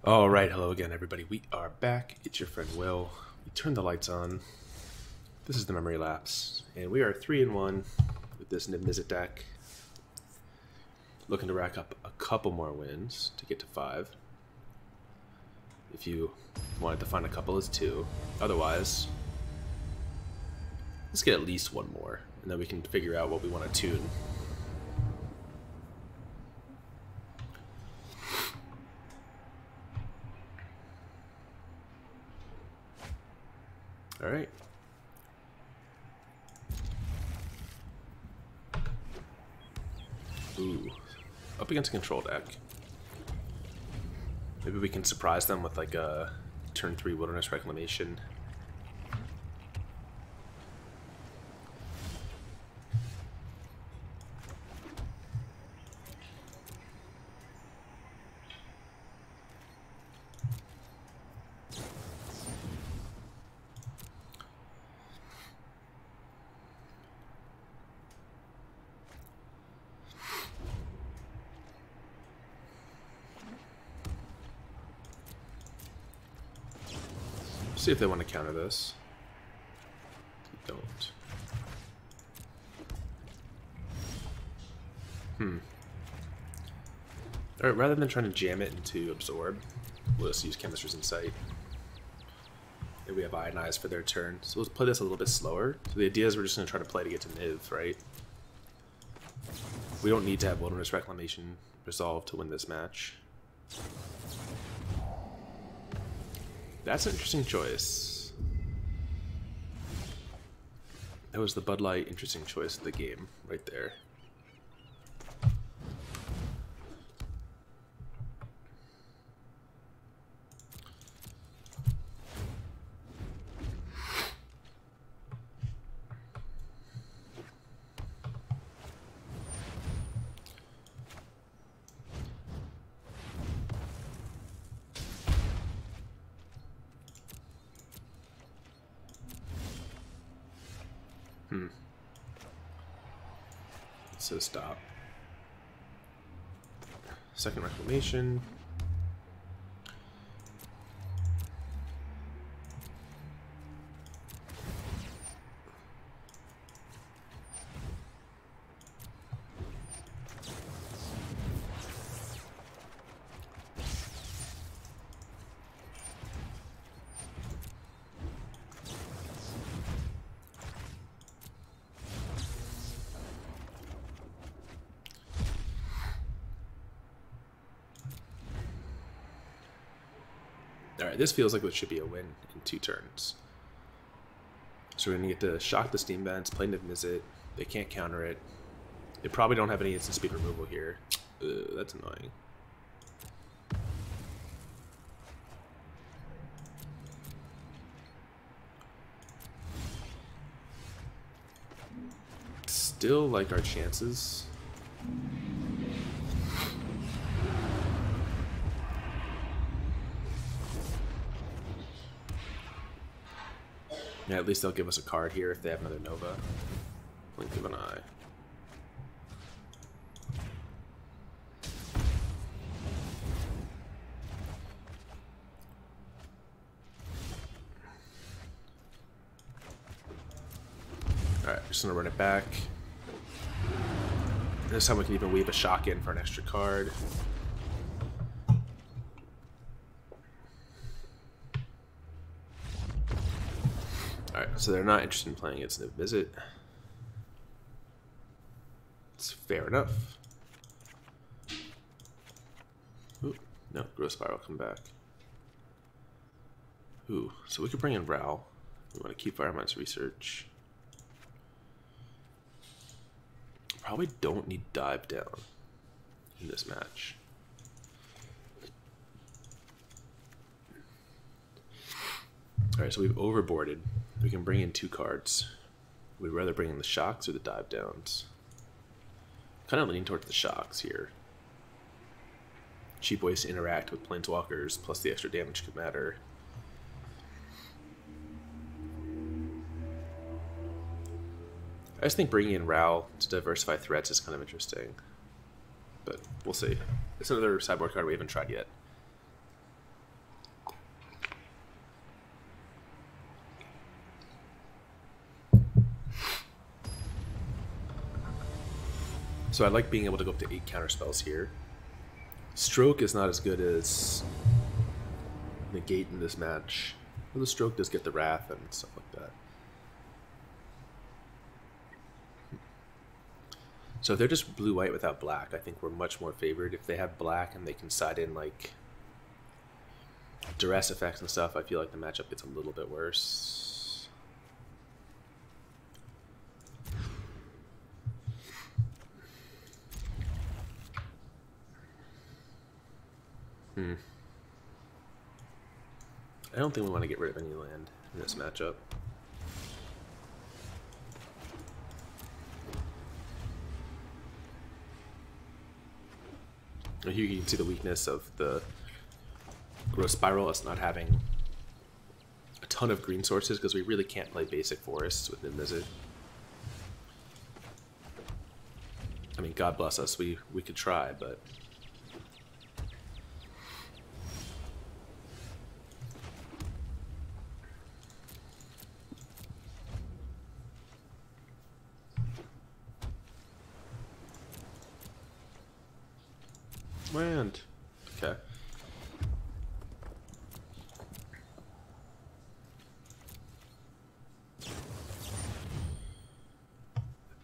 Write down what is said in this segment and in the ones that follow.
Alright, hello again everybody. We are back. It's your friend Will. We turned the lights on. This is the memory lapse. And we are 3-1 with this Niv Mizzet deck. Looking to rack up a couple more wins to get to 5. If you wanted to find a couple, it's 2. Otherwise, let's get at least one more. And then we can figure out what we want to tune. Alright. Ooh. Up against a control deck. Maybe we can surprise them with like a turn 3 Wilderness Reclamation. See if they want to counter this. They don't. Alright, rather than trying to jam it into Absorb, we'll just use Chemister's Insight. And we have Ionize for their turn. So let's play this a little bit slower. So the idea is we're just going to try to play to get to Niv, right? We don't need to have Wilderness Reclamation resolved to win this match. That's an interesting choice. That was the Bud Light interesting choice of the game, right there. So stop. Second Reclamation. Alright, this feels like it should be a win in 2 turns. So we're going to get to shock the Steam Vents, play Niv Mizzet. They can't counter it. They probably don't have any instant speed removal here. That's annoying. Still like our chances. Yeah, at least they'll give us a card here if they have another Nova. Blink of an eye. Alright, just gonna run it back. This time we can even weave a shock in for an extra card. Alright, so they're not interested in playing against Niv Mizzet. It's fair enough. Ooh, no, Growth Spiral, come back. Ooh, so we could bring in Ral. We want to keep Firemine's Research. Probably don't need Dive Down in this match. Alright, so we've overboarded. We can bring in 2 cards. We'd rather bring in the shocks or the dive downs. Kind of leaning towards the shocks here. Cheap ways to interact with planeswalkers, plus the extra damage could matter. I just think bringing in Ral to diversify threats is kind of interesting. But we'll see. It's another sideboard card we haven't tried yet. So I like being able to go up to 8 counter spells here. Stroke is not as good as Negate in this match. Well, the Stroke does get the Wrath and stuff like that. So if they're just blue-white without black, I think we're much more favored. If they have black and they can side in like duress effects and stuff, I feel like the matchup gets a little bit worse. I don't think we want to get rid of any land in this matchup. Here you can see the weakness of the Growth Spiral, us not having a ton of green sources because we really can't play basic forests with Niv Mizzet. I mean, God bless us, we could try, but... Land. Okay. I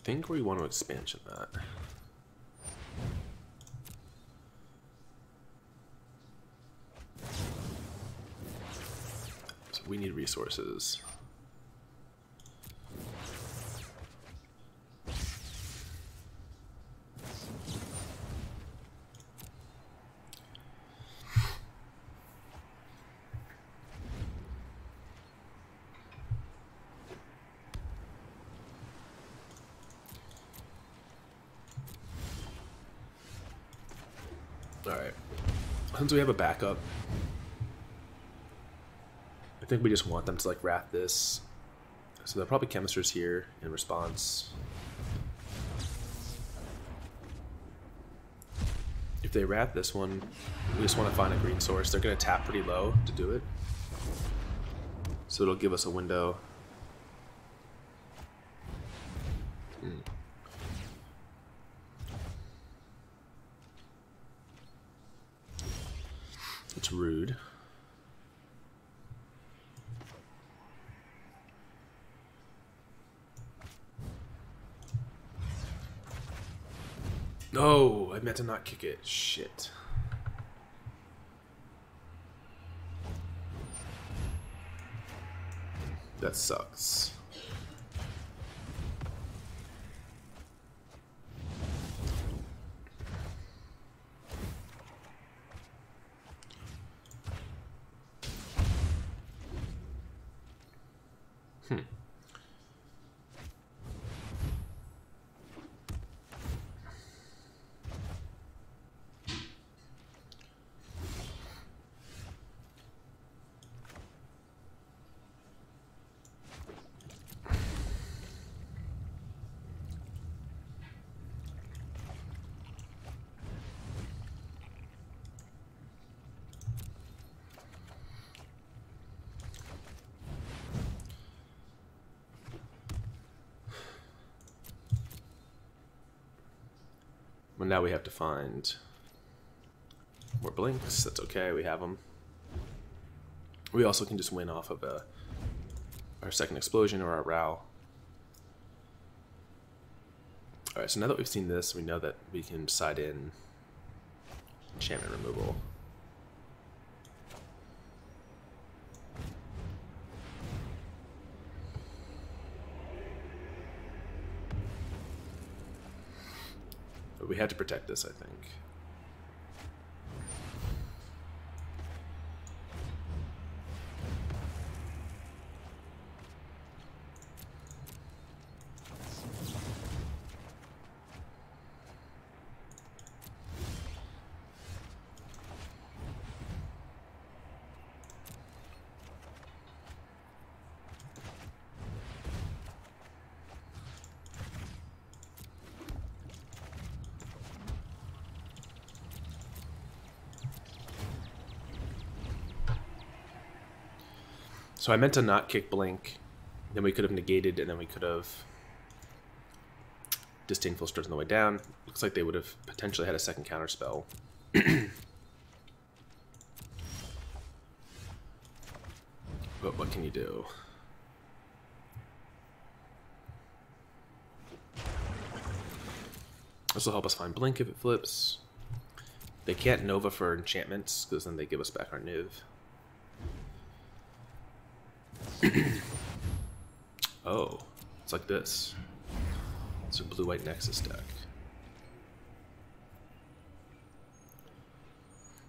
think we want to expansion that. So we need resources. Alright, since we have a backup, I think we just want them to like wrath this. So they'll probably Chemisters here in response. If they wrath this one, we just want to find a green source. They're going to tap pretty low to do it. So it'll give us a window. It's rude. No, I meant to not kick it. Shit. That sucks. Well, now we have to find more blinks. That's okay, we have them. We also can just win off of our second explosion or our row. Alright, so now that we've seen this, we know that we can side in enchantment removal. But we had to protect this, I think. So I meant to not kick blink, then we could have negated, and then we could have Disdainful Stroke on the way down. Looks like they would have potentially had a second counter spell. But what can you do? This will help us find Blink if it flips. They can't Nova for enchantments, because then they give us back our Niv. Oh, it's like this. It's a blue-white Nexus deck.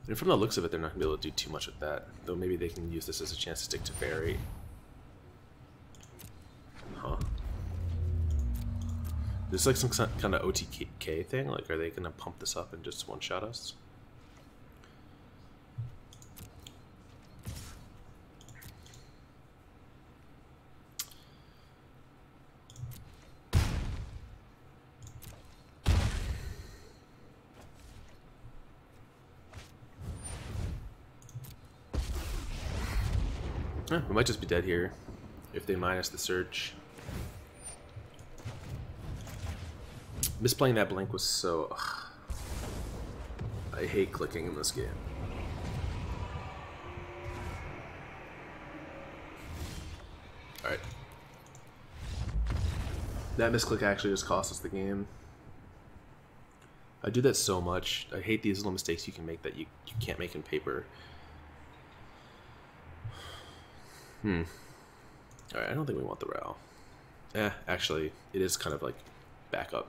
And from the looks of it, they're not going to be able to do too much with that. Though maybe they can use this as a chance to stick to Fairy. Huh. Is this like some kind of OTK thing? Like, are they going to pump this up and just one-shot us? We might just be dead here if they minus the search. Misplaying that Blink was so... Ugh. I hate clicking in this game. Alright. That misclick actually just cost us the game. I do that so much. I hate these little mistakes you can make that you can't make in paper. Alright, I don't think we want the Row. Actually, it is kind of like backup.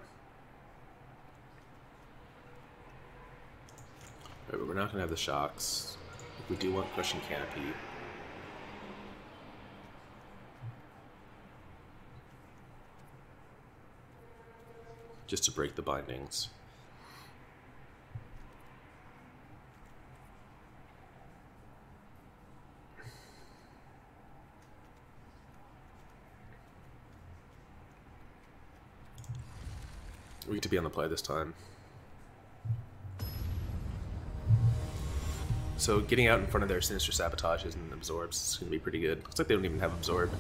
Alright, but we're not going to have the shocks. We do want Crushing Canopy. Just to break the bindings. We get to be on the play this time. So getting out in front of their Sinister Sabotages and Absorbs is going to be pretty good. Looks like they don't even have Absorb.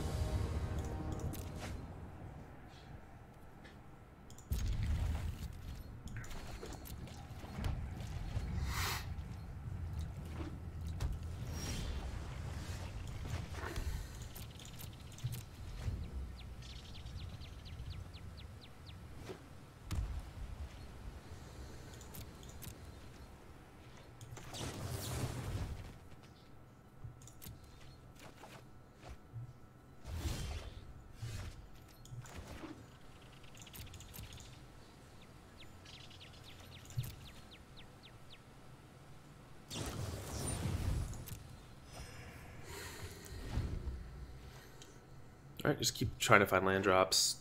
Alright, just keep trying to find land drops.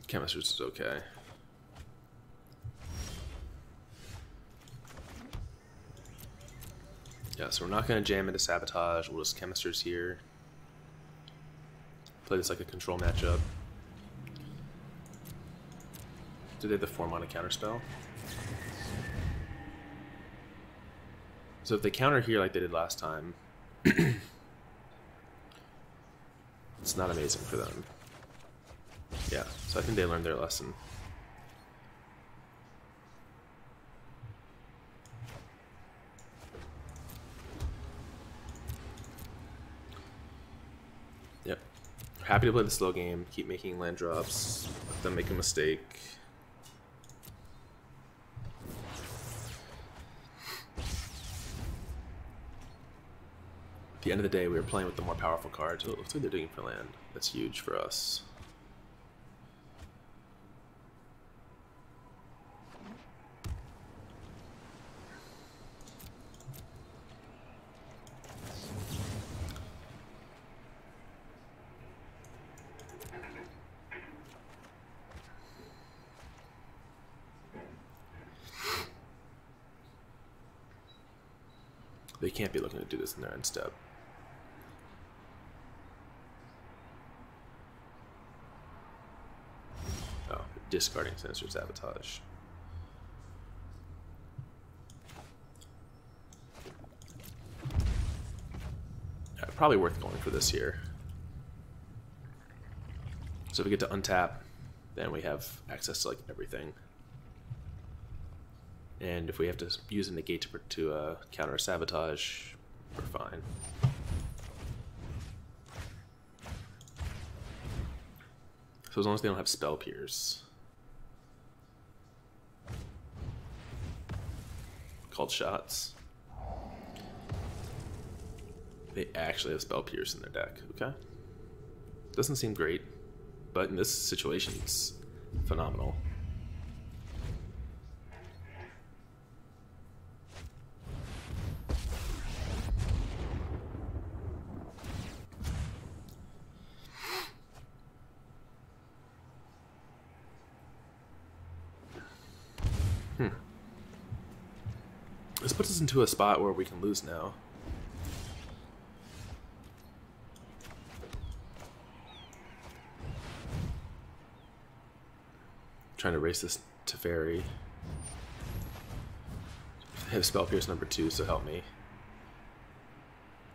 Chemister's is okay. Yeah, so we're not going to jam into Sabotage. We'll just Chemister's here. Play this like a control matchup. Do they have the 4-mana counterspell? So if they counter here like they did last time, it's not amazing for them. Yeah, so I think they learned their lesson. Yep. Happy to play the slow game, keep making land drops, let them make a mistake. At the end of the day, we were playing with the more powerful cards. So it looks like they're doing it for land. That's huge for us. They can't be looking to do this in their end step. Oh, discarding Sinister Sabotage. probably worth going for this here. So if we get to untap, then we have access to like everything. And if we have to use a negate to counter sabotage, we're fine. So as long as they don't have spell pierce. Called shots. They actually have spell pierce in their deck. Okay. Doesn't seem great, but in this situation it's phenomenal. This puts us into a spot where we can lose now. Trying to race this to Fairy. I have Spell Pierce number 2, so help me.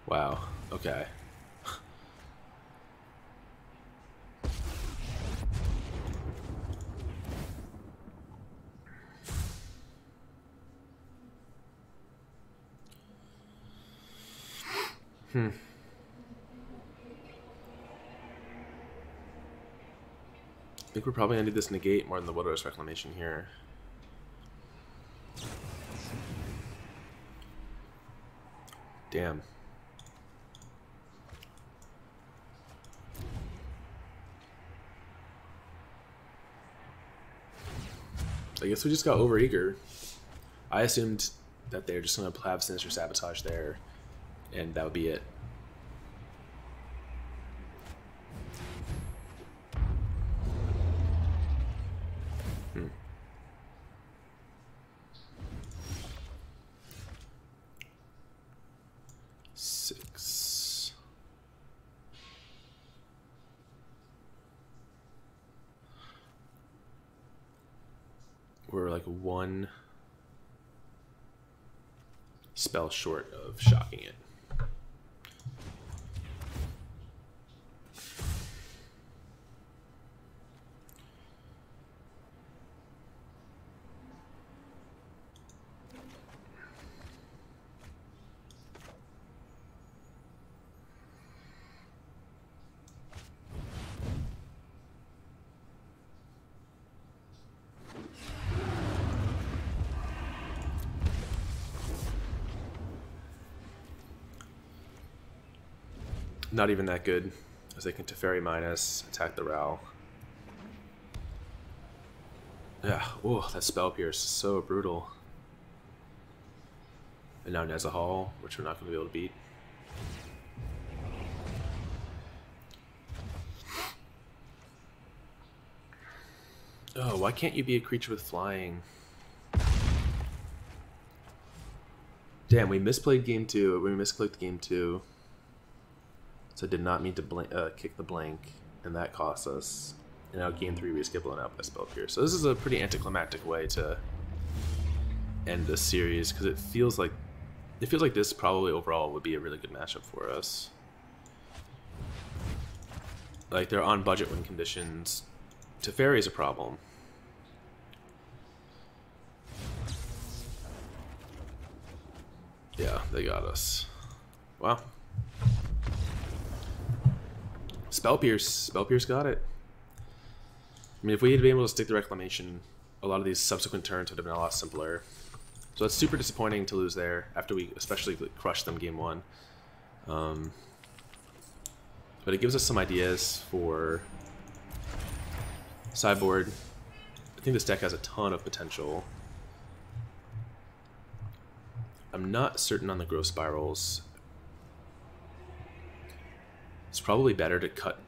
Wow, okay. I think we're probably gonna do this negate more than the Wilderness Reclamation here. Damn. I guess we just got overeager. I assumed that they're just gonna have Sinister Sabotage there, and that would be it. Six. We're like one spell short of shocking it. Not even that good, as they can Teferi minus, attack the Ral. Yeah, oh, that Spell Pierce is so brutal. And now Nezahal, which we're not going to be able to beat. Oh, why can't you be a creature with flying? Damn, we misplayed game 2. We misclicked game 2. So I did not mean to kick the blank, and that cost us. And now game 3 we just get blown out by Spell Pierce. So this is a pretty anticlimactic way to end this series, because it feels like this probably overall would be a really good matchup for us. Like, they're on budget win conditions. Teferi is a problem. Yeah, they got us. Wow. Spell Pierce got it. I mean, if we had been able to stick the Reclamation, a lot of these subsequent turns would have been a lot simpler. So it's super disappointing to lose there, after we especially crushed them game 1. But it gives us some ideas for sideboard. I think this deck has a ton of potential. I'm not certain on the growth spirals. It's probably better to cut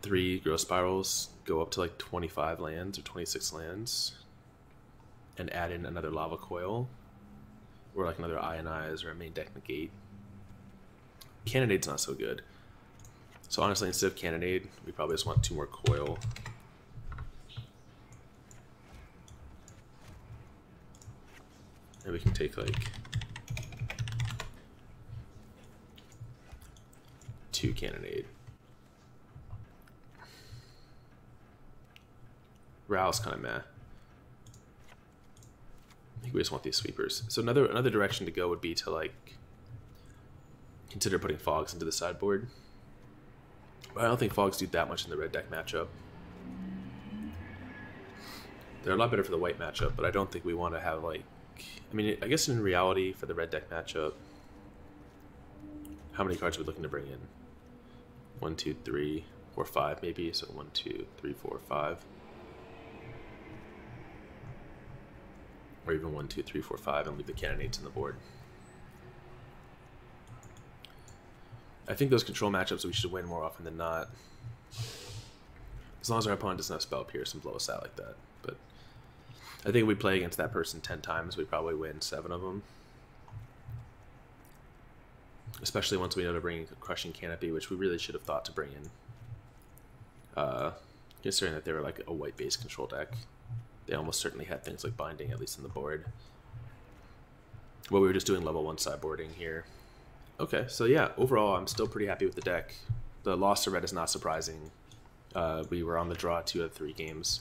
3 growth spirals, go up to like 25 lands or 26 lands, and add in another Lava Coil, or like another Ionize or a main deck Negate. Cannonade's not so good. So honestly, instead of Cannonade, we probably just want 2 more Coil. And we can take like 2 Cannonade. Ral's kind of meh. I think we just want these sweepers. So another direction to go would be to like consider putting fogs into the sideboard. But I don't think fogs do that much in the red deck matchup. They're a lot better for the white matchup, but I don't think we want to have like... I mean, I guess in reality, for the red deck matchup, how many cards are we looking to bring in? 1, 2, 3, 4, 5 maybe. So 1, 2, 3, 4, 5. Or even 1, 2, 3, 4, 5 and leave the Cannonades on the board. I think those control matchups we should win more often than not. As long as our opponent doesn't have Spell Pierce and blow us out like that. But I think if we play against that person 10 times, we probably win 7 of them. Especially once we know to bring Crushing Canopy, which we really should have thought to bring in. Considering that they were like a white-based control deck. They almost certainly had things like Binding, at least on the board. Well, we were just doing level 1 sideboarding here. Okay, so yeah, overall, I'm still pretty happy with the deck. The loss to red is not surprising. We were on the draw 2 out of 3 games,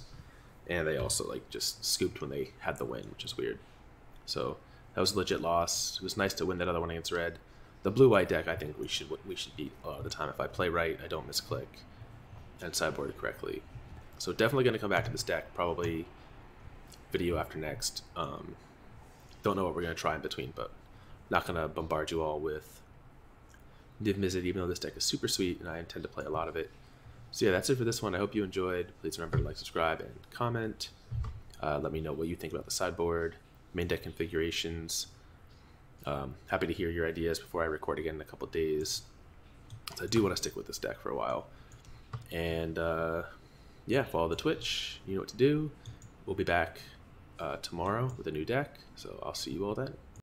and they also like just scooped when they had the win, which is weird. So that was a legit loss. It was nice to win that other one against red. The blue-white deck, I think we should beat a lot of the time. If I play right, I don't misclick, and sideboard it correctly. So definitely going to come back to this deck, probably video after next. Don't know what we're going to try in between, but not going to bombard you all with Niv Mizzet, even though this deck is super sweet and I intend to play a lot of it. So yeah, that's it for this one. I hope you enjoyed. Please remember to like, subscribe, and comment. Let me know what you think about the sideboard, main deck configurations. Happy to hear your ideas before I record again in a couple days. So I do want to stick with this deck for a while. And yeah, follow the Twitch. You know what to do. We'll be back tomorrow with a new deck. So I'll see you all then.